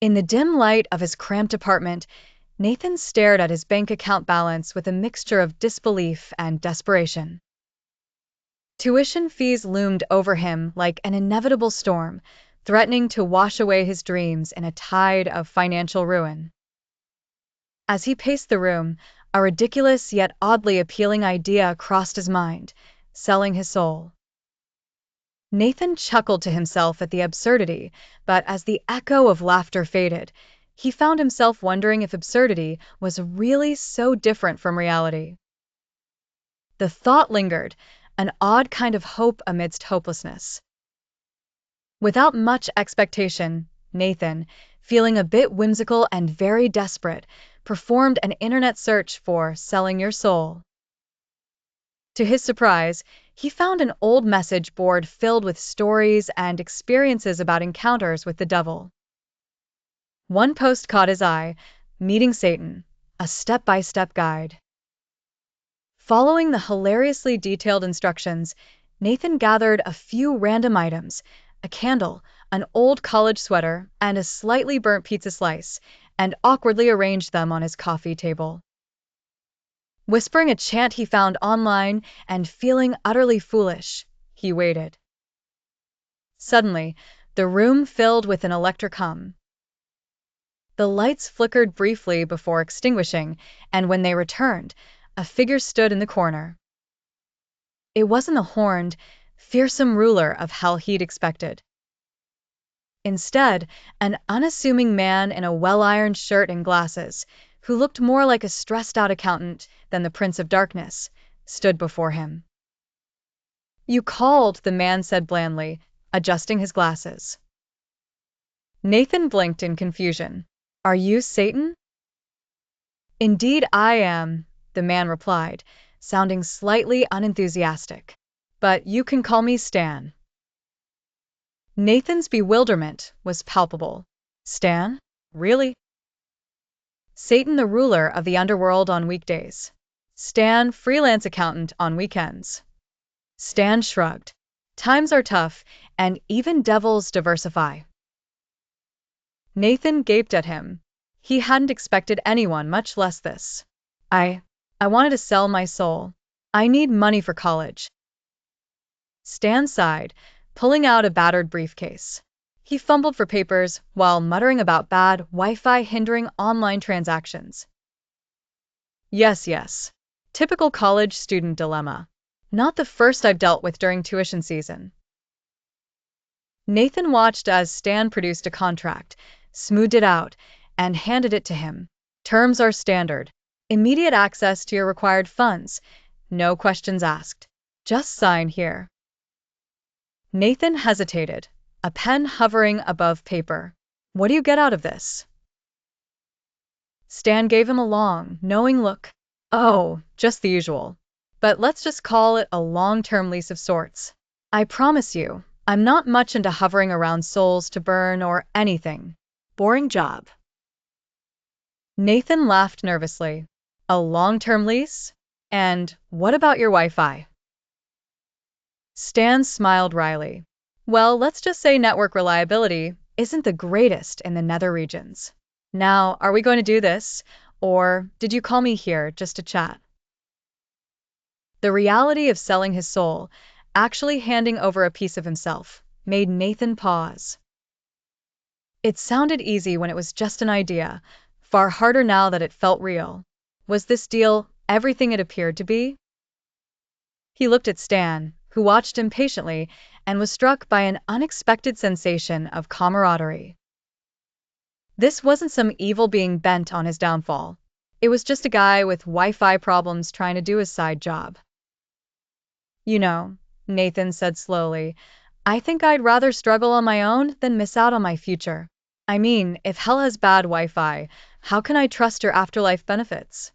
In the dim light of his cramped apartment, Nathan stared at his bank account balance with a mixture of disbelief and desperation. Tuition fees loomed over him like an inevitable storm, threatening to wash away his dreams in a tide of financial ruin. As he paced the room, a ridiculous yet oddly appealing idea crossed his mind: selling his soul. Nathan chuckled to himself at the absurdity, but as the echo of laughter faded, he found himself wondering if absurdity was really so different from reality. The thought lingered, an odd kind of hope amidst hopelessness. Without much expectation, Nathan, feeling a bit whimsical and very desperate, performed an internet search for "selling your soul." To his surprise, he found an old message board filled with stories and experiences about encounters with the devil. One post caught his eye: Meeting Satan, a step-by-step guide. Following the hilariously detailed instructions, Nathan gathered a few random items: a candle, an old college sweater, and a slightly burnt pizza slice, and awkwardly arranged them on his coffee table. Whispering a chant he found online and feeling utterly foolish, he waited. Suddenly, the room filled with an electric hum. The lights flickered briefly before extinguishing, and when they returned, a figure stood in the corner. It wasn't the horned, fearsome ruler of hell he'd expected. Instead, an unassuming man in a well-ironed shirt and glasses, who looked more like a stressed-out accountant than the Prince of Darkness, stood before him. "You called," the man said blandly, adjusting his glasses. Nathan blinked in confusion. "Are you Satan?" "Indeed I am," the man replied, sounding slightly unenthusiastic. "But you can call me Stan." Nathan's bewilderment was palpable. Stan? Really? Satan, the ruler of the underworld on weekdays. Stan, freelance accountant on weekends. Stan shrugged. Times are tough, and even devils diversify. Nathan gaped at him. He hadn't expected anyone, much less this. I wanted to sell my soul. I need money for college." Stan sighed, pulling out a battered briefcase. He fumbled for papers while muttering about bad Wi-Fi hindering online transactions. Yes. Typical college student dilemma. Not the first I've dealt with during tuition season." Nathan watched as Stan produced a contract, smoothed it out, and handed it to him. "Terms are standard. Immediate access to your required funds. No questions asked. Just sign here." Nathan hesitated, a pen hovering above paper. "What do you get out of this?" Stan gave him a long, knowing look. "Oh, just the usual. But let's just call it a long-term lease of sorts. I promise you, I'm not much into hovering around souls to burn or anything. Boring job." Nathan laughed nervously. "A long-term lease? And what about your Wi-Fi?" Stan smiled wryly. "Well, let's just say network reliability isn't the greatest in the nether regions. Now, are we going to do this? Or did you call me here just to chat?" The reality of selling his soul, actually handing over a piece of himself, made Nathan pause. It sounded easy when it was just an idea, far harder now that it felt real. Was this deal everything it appeared to be? He looked at Stan, who watched him patiently, and was struck by an unexpected sensation of camaraderie. This wasn't some evil being bent on his downfall. It was just a guy with Wi-Fi problems trying to do his side job. "You know," Nathan said slowly, "I think I'd rather struggle on my own than miss out on my future. I mean, if hell has bad Wi-Fi, how can I trust your afterlife benefits?"